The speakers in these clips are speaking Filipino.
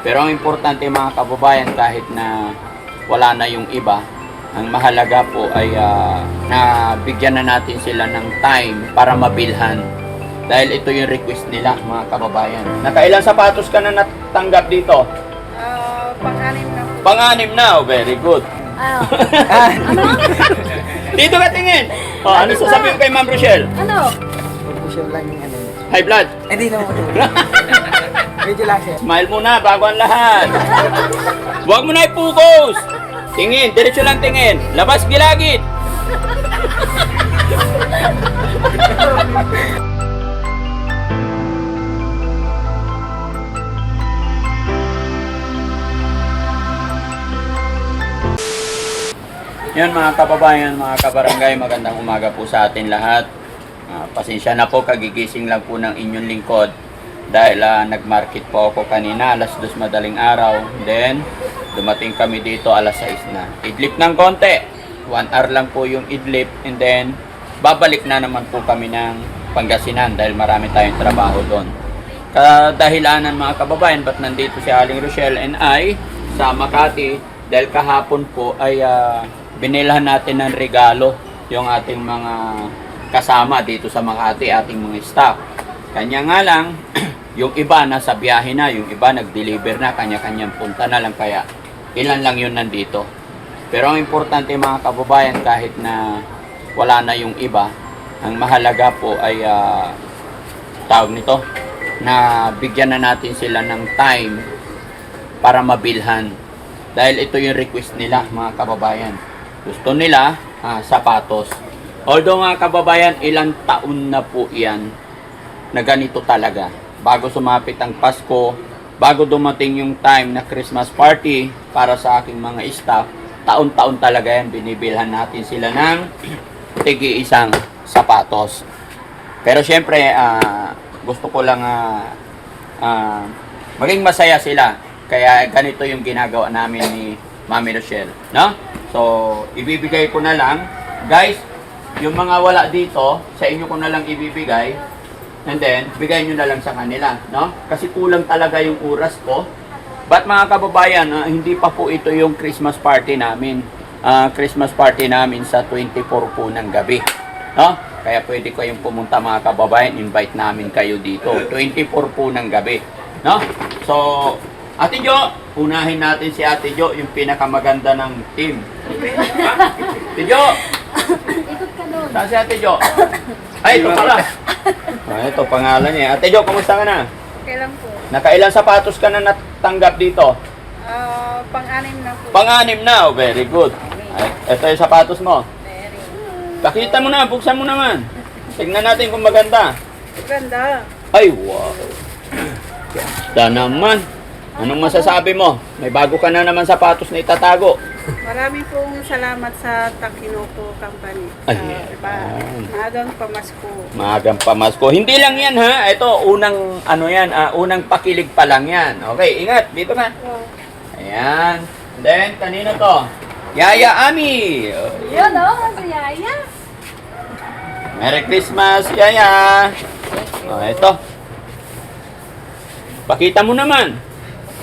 Pero ang importante mga kababayan, kahit na wala na yung iba, ang mahalaga po ay nabigyan na natin sila ng time para mabilhan. Dahil ito yung request nila mga kababayan. Nakailang sapatos ka na natanggap dito? Pang-anim na po. Pang-anim na, oh, very good. Ano? Dito ka tingin. Oh, ano sasabihin kay Ma'am Rochelle? Ano? Pupusyal lang yung ano. High blood. Hindi naman po. Medyo lang siya. Smile muna bago ang lahat. Huwag mo na i-focus. Tingin, diretso lang tingin. Labas gilagid. Yan mga kababayan, mga kabarangay, magandang umaga po sa atin lahat. Pasensya na po, kagigising lang po ng inyong lingkod dahil nagmarket po ako kanina, alas 2 madaling araw. Then, dumating kami dito alas 6 na. Idlip ng konti, 1 hour lang po yung idlip, and then babalik na naman po kami ng Pangasinan dahil marami tayong trabaho doon. Kadahilanan mga kababayan, ba't nandito si Aling Rochelle and I sa Makati? Dahil kahapon po ay binilhan natin ng regalo yung ating mga kasama dito sa Makati, ating mga staff. Kanya nga lang, yung iba nasa biyahe na, yung iba nag-deliver na, kanya-kanyang punta na lang, kaya ilan lang yun nandito. Pero ang importante mga kababayan, kahit na wala na yung iba, ang mahalaga po ay tawag nito, na bigyan na natin sila ng time para mabilhan. Dahil ito yung request nila mga kababayan. Gusto nila sapatos. Although mga kababayan, ilang taon na po yan na ganito talaga. Bago sumapit ang Pasko, bago dumating yung time na Christmas party para sa aking mga staff, taon-taon talaga yan, binibilhan natin sila ng tigi-isang sapatos. Pero syempre, gusto ko lang maging masaya sila. Kaya ganito yung ginagawa namin ni Mami Rochelle, no? So, ibibigay ko na lang. Guys, yung mga wala dito, sa inyo ko na lang ibibigay. And then, bigay nyo na lang sa kanila, no? Kasi kulang talaga yung oras ko. But mga kababayan, hindi pa po ito yung Christmas party namin. Christmas party namin sa 24 po ng gabi, no? Kaya pwede kayong pumunta mga kababayan, invite namin kayo dito. 24 po ng gabi, no? So, Ate Jo, unahin natin si Ate Jo, yung pinakamaganda ng team. Ate Jo! Ikot ka doon. Saan si Ate Jo? Ay, ito pala. Ito, pangalan niya. Ate Jo, kumusta ka na? Okay lang po. Nakailang sapatos ka na natanggap dito? Pang-anim na po. Pang-anim na, oh, very good. Ay, ito yung sapatos mo. Very. Pakita mo na, buksan mo naman. Tignan natin kung maganda. Ganda. Ay, wow. Ganda naman. Anong masasabi mo? May bago ka na naman sapatos na itatago. Marami pong salamat sa Takinoco Company. Ayan. Maagang pamasko. Maagang pamasko. Hindi lang yan ha. Ito, unang ano yan, unang pakilig pa lang yan. Okay, ingat. Dito ka. Ayan. Then, kanino to? Yaya Ami. Yun o, si Yaya. Merry Christmas, Yaya. Ito. Pakita mo naman.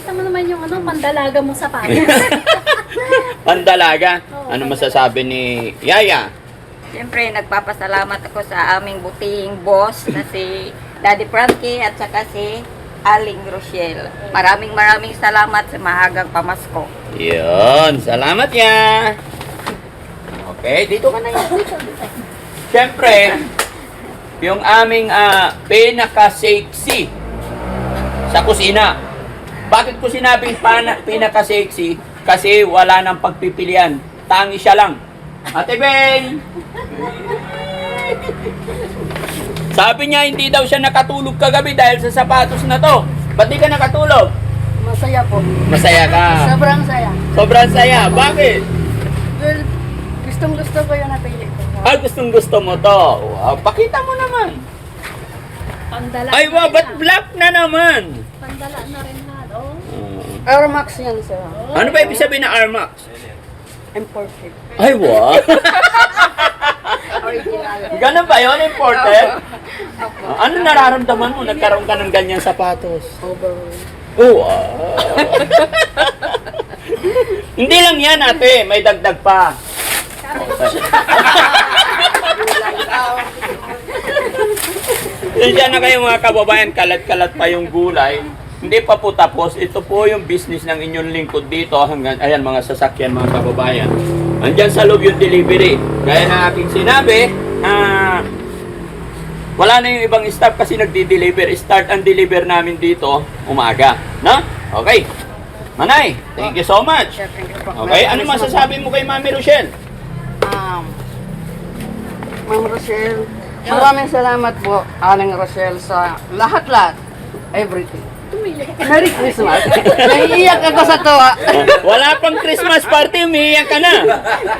Kita mo naman yung pandalaga mo sa pares. Pandalaga. Ano masasabi ni Yaya? Siyempre, nagpapasalamat ako sa aming butihing boss na si Daddy Frankie at saka si Aling Rochelle. Maraming salamat sa mahagang pamasko. Yun. Salamat ya. Okay, dito ka na yan. Siyempre, yung aming pinaka-sexy sa kusina. Bakit ko sinabing pinaka-sexy? Kasi wala nang pagpipilian. Tangi siya lang. Ate Beng! Sabi niya hindi daw siya nakatulog kagabi dahil sa sapatos na to. Ba't di ka nakatulog? Masaya po. Masaya ka. Sobrang saya. Sobrang saya. Bakit? Well, gustong-gusto ko yung napili ko. Gustong-gusto mo to. Wow, pakita mo naman. Pandala. Ay, wow, ba't black na naman? Pandala na rin ha. Air Max yan sir. Ano ba ibig sabihin na Armax? Imported. Ay, wow. Original. Ganun ba yun, imported? Ano nararamdaman mo? Nagkaroon ka ng ganyang sapatos? Oo. Hindi lang yan, ate. May dagdag pa. Diyan na kayo mga kababayan, kalat-kalat pa yung gulay. Hindi pa po tapos. Ito po yung business ng inyong lingkod dito hanggang, ayan, mga sasakyan mga kababayan. Andyan sa loob yung delivery. Gaya ng aking sinabi, wala na yung ibang staff kasi nagdi-deliver. Start and deliver namin dito umaga. No? Okay. Manay, thank you so much. Okay, ano masasabi mo kay Mami Rochelle? Ma'am Rochelle, maraming salamat po, Aling Rochelle, sa lahat-lahat. Everything. Merry Christmas. Naiiyak ako sa tuwa. Wala pang Christmas party, umiiyak ka na.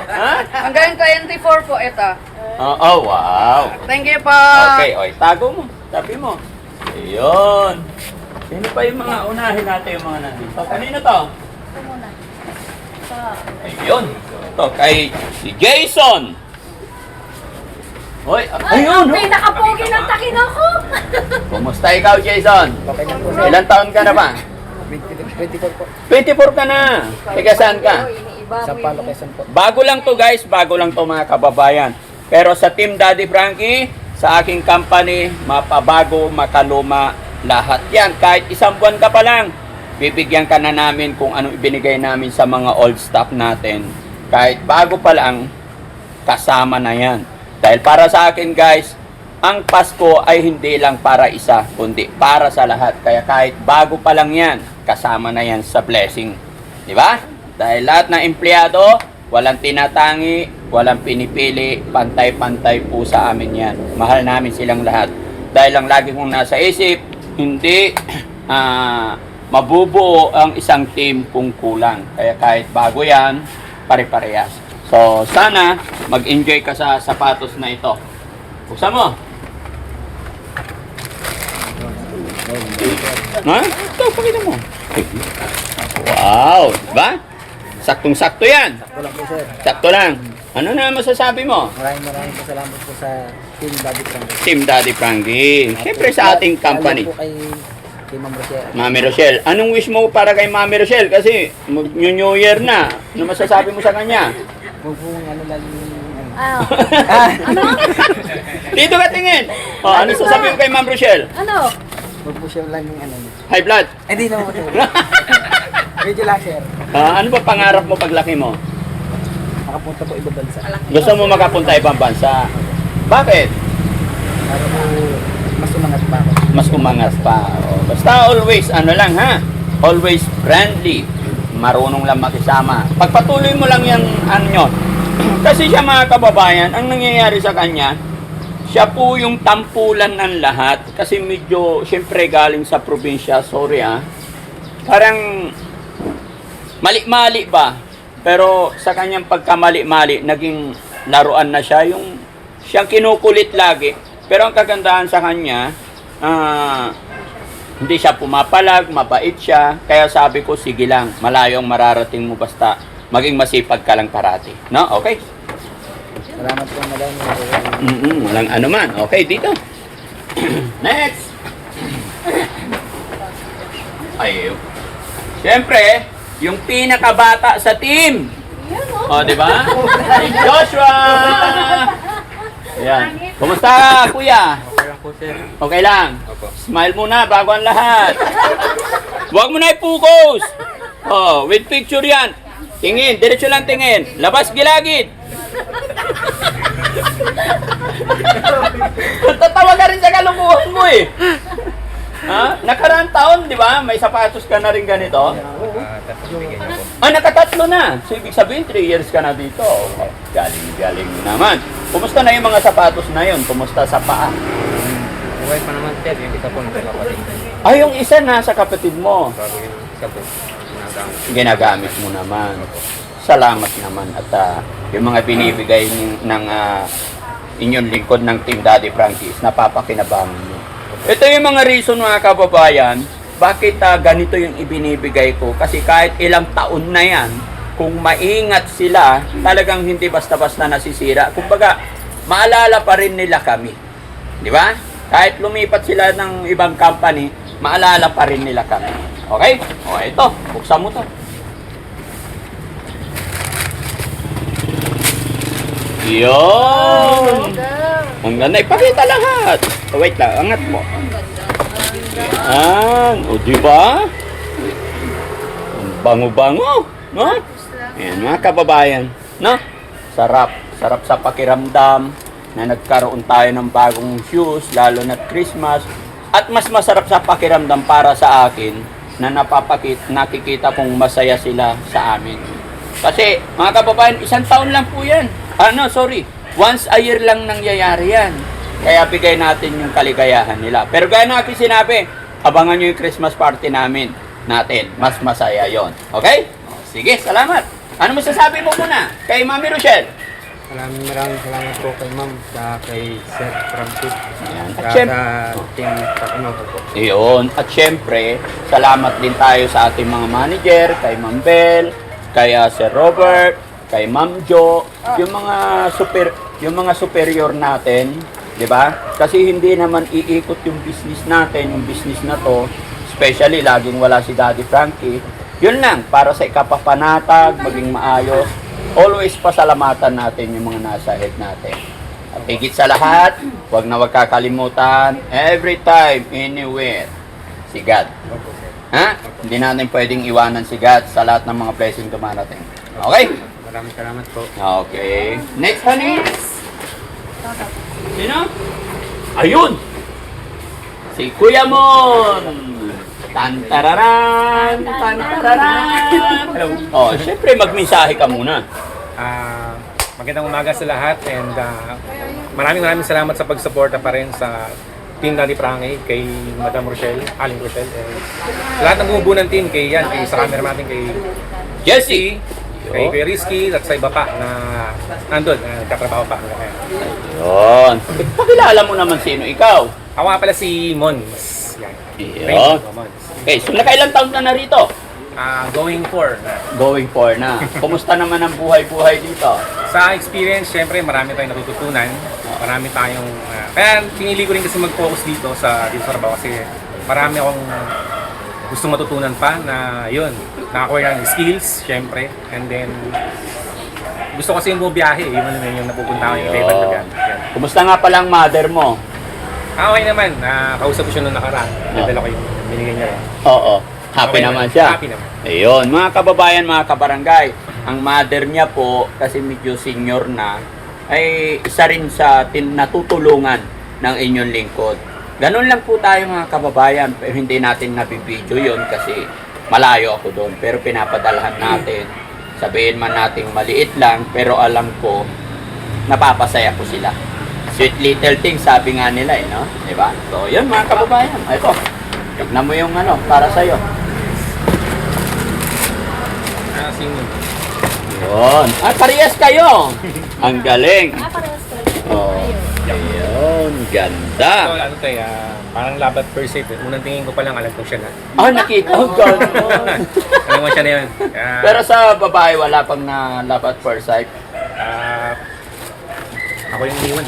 Ha? Hanggang 24 po ito. Oh, wow. Thank you po. Okay, oy, tago mo. Tabi mo. Ayun. Sino pa yung mga unahin natin yung mga nandito? Kanino to? Ayun. Ito, kay si Jason. Hoy, ayun. Ang pinakapogi ng Takinoko! Kumusta ikaw, Jason? Okay na po, sir. Ilang taon ka na ba? 24 po. 24 ka na. Teka, saan ka? Sa Palo, Quezon po. Bago lang to guys, bago lang to mga kababayan. Pero sa Team Daddy Frankie, sa aking company, mapabago, makaluma, lahat yan. Kahit isang buwan ka pa lang, bibigyan ka na namin kung anong ibinigay namin sa mga old staff natin. Kahit bago pa lang, kasama na yan. Dahil para sa akin guys, ang Pasko ay hindi lang para isa, kundi para sa lahat. Kaya kahit bago pa lang yan, kasama na yan sa blessing. Di ba? Dahil lahat ng empleyado, walang tinatangi, walang pinipili, pantay-pantay po sa amin yan. Mahal namin silang lahat. Dahil ang lagi kong nasa isip, hindi mabubuo ang isang team kung kulang. Kaya kahit bago yan, pare-parehas. So, sana mag-enjoy ka sa sapatos na ito. Buksan mo. Ha? Ito, pakita mo. Wow, diba? Saktong-sakto yan. Sakto lang po, sir. Sakto lang. Ano na masasabi mo? Maraming po salamat po sa Team Daddy Frankie. Team Daddy Frankie. Siyempre sa ating company. Lalo po kay Ma'am Rochelle. Mami Rochelle. Anong wish mo para kay Mami Rochelle? Kasi mag-New Year na. Ano masasabi mo sa kanya? Huwag po ano lang yung Ah, Dito ka tingin. Oh, ano sasabihin mo kay Ma'am Rochelle? ano? Huwag po siya lang yung ano. High blood. Hindi naman po, sir. Medyo lang, sir. Ano ba pangarap mo paglaki mo? Makapunta po ibang bansa. Gusto mo makapunta ibang bansa. Bakit? Para po mas umangat pa ako. Mas umangas pa. Oh, basta always, ano lang ha? Always friendly. Marunong lang makisama. Pagpatuloy mo lang yung ano yun. Kasi siya mga kababayan, ang nangyayari sa kanya, siya po yung tampulan ng lahat. Kasi medyo, syempre galing sa probinsya, sorry parang mali-mali ba? Pero sa kanyang pagkamali-mali, naging laruan na siya. Yung siyang kinukulit lagi. Pero ang kagandahan sa kanya, hindi siya pumapalag, mabait siya. Kaya sabi ko, sige lang, malayo ang mararating mo basta maging masipag ka lang parati. No? Okay? Salamat po, madam. Walang ano man. Okay, dito. Next! Ayaw. Siyempre, yung pinakabata sa team. O, di ba? Si Joshua! Ayan. Kumusta, kuya? Okay lang po, sir. Okay lang. Opo. Smile muna bago ang lahat. Huwag mo na i-focus. Oh, with picture yan. Tingin, diretso lang tingin. Labas gilagid. Tatawa ka rin sa kalukuhan mo eh. Ha? Nakaraang taon, di ba? May sapatos ka na rin ganito. Tatlong na po. Nakatatlo na. So, ibig sabihin, 3 years ka na dito. Oh, galing-galing naman. Kumusta na yung mga sapatos na yun? Kumusta sa paa? Buhay pa naman, sir. Yung isa po nasa kapatid. Ay, yung isa nasa kapatid mo. Bago yung isa po, ginagamit. Ginagamit mo naman. Salamat naman. At yung mga binibigay ng inyong lingkod ng Team Daddy Frankie, napapakinabangan mo. Ito yung mga reason mga kababayan, bakit ganito yung ibinibigay ko. Kasi kahit ilang taon na yan, kung maingat sila, talagang hindi basta-basta nasisira. Kumbaga, maalala pa rin nila kami. Di ba? Kahit lumipat sila ng ibang company, maalala pa rin nila kami. Okay? O, ito. Buksan mo to. Yun! Ang ganda. Ipakita lahat. Oh, wait lang. Angat mo. Yan. O, diba? Ang bango-bango. No? Ayan, mga kababayan. No? Sarap. Sarap sa pakiramdam na nagkaroon tayo ng bagong shoes, lalo na Christmas. At mas masarap sa pakiramdam para sa akin na nakikita kong masaya sila sa amin. Kasi, mga kababayan, 1 taon lang po yan. Once a year lang nangyayari yan. Kaya bigay natin yung kaligayahan nila. Pero gaya na aking sinabi, abangan nyo yung Christmas party natin. Mas masaya yon. Okay? O, sige, salamat. Ano masasabi mo muna kay Mami Rochelle? Maraming salamat po kay ma'am, sa kay Sir Francis. Ayan. At Sa syempre, team Takino po. iyon. At syempre, salamat din tayo sa ating mga manager, kay Ma'am Bel, kay Sir Robert, kay Ma'am Jo, yung mga superior natin, 'di ba? Kasi hindi naman iikot yung business natin, yung business na to, especially laging wala si Daddy Frankie. Yun lang, para sa ikapapanatag, maging maayos, always pasalamatan natin yung mga nasa head natin. At higit sa lahat, huwag kakalimutan, every time, anywhere, si God. Ha? Hindi natin pwedeng iwanan si God sa lahat ng mga blessing dumarating. Okay? Maraming salamat po. Okay. Next, honey. Sino? Ayun! Si Kuya Mon! Tantararan! Tantararan! Oh, syempre magmensahe ka muna. Magandang umaga sa lahat and maraming salamat sa pagsuporta pa rin sa Team Daddy Frankie, kay Madam Rochelle, Aling Rochelle, and sa lahat ng bumubuo ng team, kay sa camera natin, kay Jesse! kay Rizky, at sa iba pa na nandun, katrabaho pa. Yun. Pakilala mo naman sino ikaw. Ako nga pala si Mons. Yan. Yun. Thank you, Mons. Okay, so nakailang taon ka na rito? Going for. Going for na. Kumusta naman ang buhay-buhay dito? Sa experience, syempre marami tayong natututunan. Marami tayong... kaya pinili ko rin kasi mag-focus dito sa trabaho kasi marami akong gusto matutunan pa na yun. Nakakuha ng skills, syempre. And then, gusto kasi yung bumiyahe. Yung napupunta ko yung iba-ibang lugar. Yan. Kumusta nga palang mother mo? Okay naman. Kausap ko siya nung nakaraan. Nadala ko yung binigay niya rin. Oo. Happy Okay naman siya. Happy naman. Ayun, mga kababayan, mga kabarangay, ang mother niya po, kasi medyo senior na, ay isa rin sa natutulungan ng inyong lingkod. Ganun lang po tayo mga kababayan, pero hindi natin nabibideo yun kasi malayo ako doon. Pero pinapadalhan natin, sabihin man nating maliit lang, pero alam ko, napapasaya ko sila. Sweet little thing, sabi nga nila no? Diba? So, yun mga kababayan. Ito, tignan mo yung para sa'yo. Singing. Yun. Parehas kayo. Ang galing. parehas ko. Oh. Ayun. So, Ganda. ano tayo, parang labat per se. Unang tingin ko pa lang, alam ko siya na. Nakita ko. Ganda. Alam mo siya na yun. Pero sa babae, wala pang na love at first sight. Ako yung iniwan.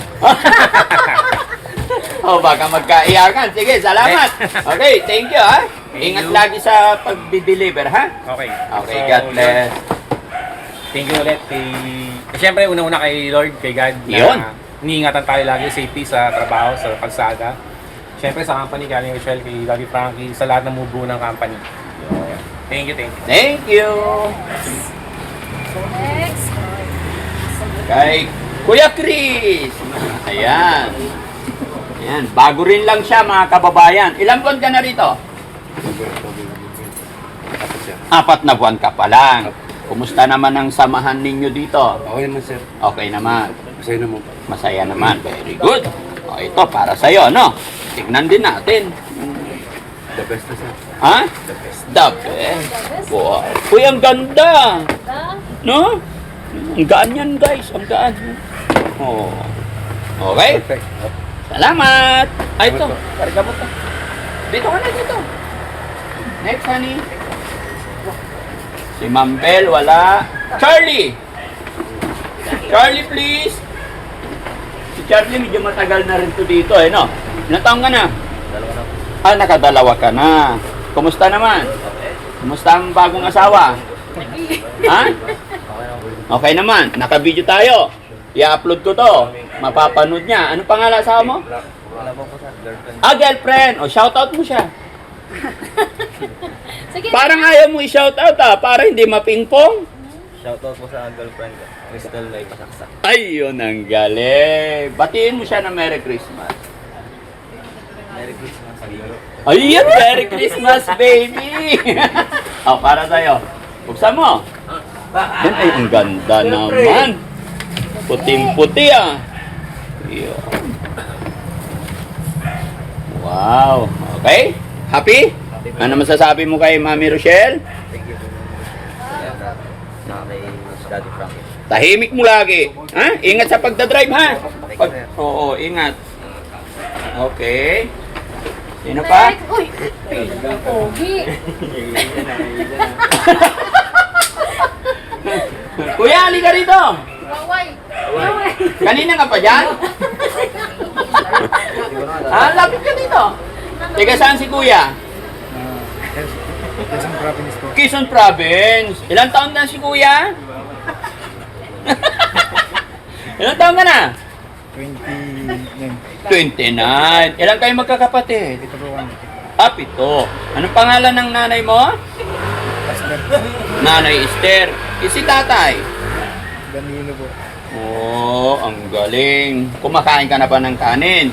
Baka magkaiyakan. Sige, salamat. Okay, thank you ha. Ingat you. lagi sa pag-deliver ha. Okay. Okay, So, God bless. Thank you ulit kay... Siyempre, una-una kay Lord, kay God. Yun. Iniingatan tayo lagi, safety sa trabaho, sa kalsada. Siyempre sa company, galing Rochelle, kay Daddy Frankie, sa lahat ng mubuo ng company. Thank you, thank you. Thank you. Next. Kay Kuya Chris. Ayan. Ayan. Bago rin lang siya mga kababayan. Ilang buwan ka na rito? 4 na buwan ka pa lang. Kumusta naman ang samahan ninyo dito? Okay naman sir. Okay naman. Masaya naman po. Masaya naman. Very good. O ito, para sa'yo, no? Tignan din natin. The best na sir. Ha? The best. Wow. Uy, ang ganda. No? Ang gaan yan, guys. Ang gaan. Oh. Okay? Perfect. Salamat. Ay, ito. Karga mo to. Dito ka na, dito. Next, honey. Si Ma'am Bel, wala. Charlie! Charlie, please. Si Charlie, medyo matagal na rin to dito, no? Ilang taong ka na? Nakadalawa ka na. Kumusta naman? Kumusta ang bagong asawa? Ha? Okay naman. Naka-video tayo. I-upload ko to. Mapapanood niya. Ano pangalan asawa mo? Girlfriend. O, shoutout mo siya. Sige. Parang ayaw mo i-shoutout para hindi mapingpong. Shoutout po sa girlfriend ko, Crystal Lay Pasaksak. Ayun ang galing. Batiin mo siya ng Merry Christmas. Merry Christmas. Ayun, Merry Christmas, baby! Para sa'yo. Buksan mo. Ay, ang ganda naman. Puting-puti ah. Yun. Wow. Okay? Happy? Ano masasabi mo kay Mami Rochelle? Thank you po. Na kay Daddy Frankie. Tahimik mo lagi. Ha? Ingat sa pagdadrive, ha? Oo, ingat. Okay. Sino pa? Uy! Pogi! Kuya, halika rito. Baway! Kanina ka pa dyan? Lapit ka dito. Teka, saan si Kuya? Quezon Province po. Quezon Province. Ilang taon na si Kuya? Ilang taon ka na? 29. 29. Ilang kayo magkakapatid? Ito po one. Pito. Anong pangalan ng nanay mo? Pastor Nanay Esther. Si tatay? Danilo po. Oh, ang galing. Kumakain ka na ba ng kanin?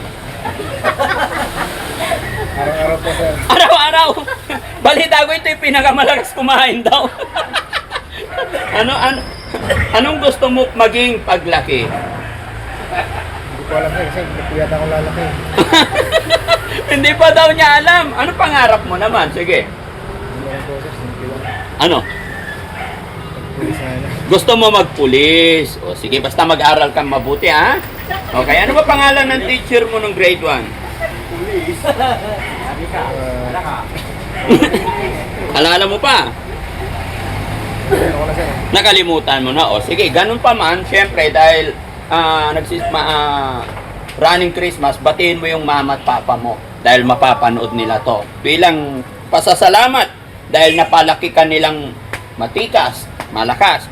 Araw-araw po sir. Araw-araw. Balita ko ito yung pinakamalakas kumain daw. Anong gusto mo maging paglaki? Hindi ko alam sir, kasi hindi po yata ako lalaki. Hindi pa daw niya alam. Ano pangarap mo naman? Sige. Hindi ko po sir, hindi ko lang. Ano? Pulis sana. Gusto mo magpulis. O sige, basta mag-aral kang mabuti, ha? Okay, ano ba pangalan ng teacher mo nung grade 1? Alala mo pa? Ako na sir. Nakalimutan mo na. O sige, ganun pa man. Siyempre, dahil running Christmas, batiin mo yung mama at papa mo. Dahil mapapanood nila to. Bilang pasasalamat. Dahil napalaki ka nilang matikas, malakas.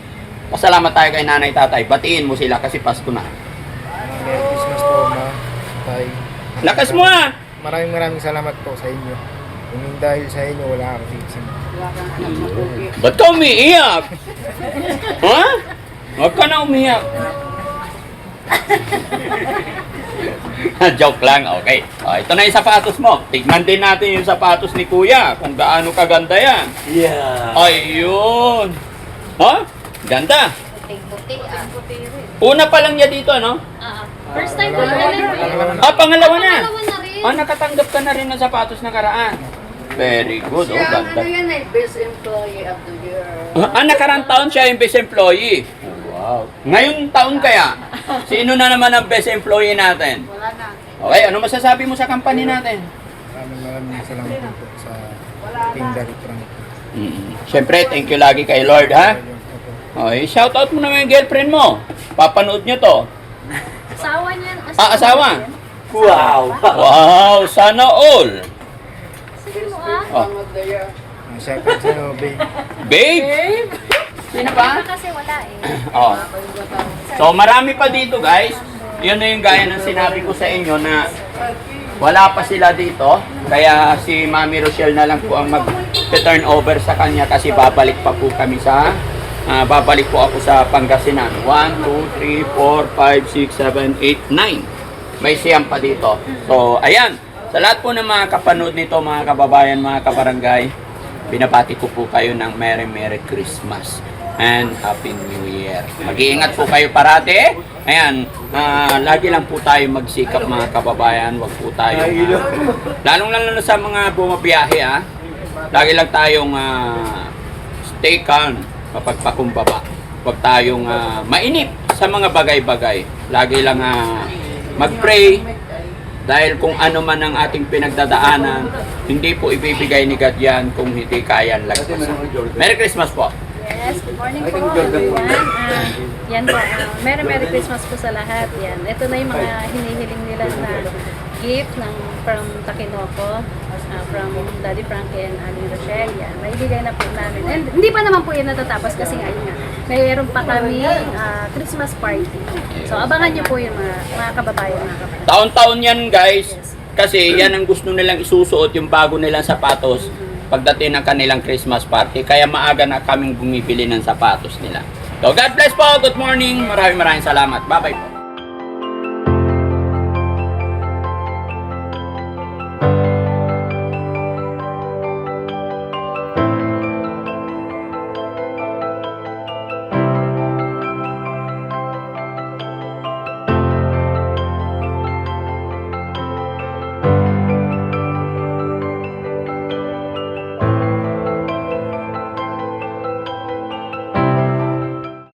Pasalamat tayo kay nanay tatay. Batiin mo sila kasi Pasko na. Merry Christmas po ma. Tay. Lakas mo ah! Maraming salamat po sa inyo. Kung dahil sa inyo, wala ako dito. Wala kang anak na pogi. Ba't ka umiiyak? Ha? Huwag ka na umiiyak. Joke lang, okay. Ito na yung sapatos mo. Tignan din natin yung sapatos ni Kuya. Kung gaano kaganda yan. Yeah. Ayun. Ha? Ganda. Puting-puti ah. Una pa lang niya dito, no? First time ko na Pangalawa na. Dalawa na rin. Nakatanggap ka na rin ng sapatos na karaan. Very good, Siya, ganda. ano yan eh, Best Employee of the Year. Nakarang taon siya yung best employee. Wow. Ngayong taon kaya, sino na naman ang best employee natin? Wala na. Okay, ano masasabi mo sa company natin? Maraming salamat din po sa Team Daddy Frank. Siyempre, thank you lagi kay Lord, ha? Okay, shoutout mo naman yung girlfriend mo. Papanood nyo to. Asawa niyan. Asawa? Wow. Wow, sana all. Sige mo ah. Oh. Time of the year. Shout out sa inyo, babe. Babe? Sino ba? Kasi wala eh. Oh. So, marami pa dito, guys. Yun na yung gaya ng sinabi ko sa inyo na wala pa sila dito. Kaya si Mami Rochelle na lang po ang mag-turn over sa kanya kasi babalik pa po kami sa babalik po ako sa Pangasinan. 1, 2, 3, 4, 5, 6, 7, 8, 9. May siyam pa dito. So, ayan. Sa lahat po ng mga kapanood nito, mga kababayan, mga kabarangay, binabati ko po kayo ng Merry Christmas and Happy New Year. Mag-iingat po kayo parati. Ayan, lagi lang po tayo magsikap mga kababayan. Huwag po tayo, lalong sa mga bumabiyahe, lagi lang tayong stay calm, mapagpakumbaba. Huwag tayong mainip sa mga bagay-bagay. Lagi lang mag-pray. Dahil kung ano man ang ating pinagdadaanan, hindi po ibibigay ni God yan kung hindi kayan lagpasan. Merry Christmas po! Yes, good morning po everyone. Yan po, Merry Christmas po sa lahat. Yan. Ito na yung mga hinihiling nila na gift from Taquinoco. from Daddy Frankie and Aling Rochelle. Yan, maibigay na po namin. And hindi pa naman po yan natatapos kasi nga yun nga, mayroon pa kami Christmas party. So abangan nyo po yung mga kababayan, mga kapatid. Taon-taon yan guys, kasi yan ang gusto nilang isusuot, yung bago nilang sapatos pagdating ng kanilang Christmas party. Kaya maaga na kaming bumibili ng sapatos nila. So God bless po, good morning, maraming salamat. Bye-bye po.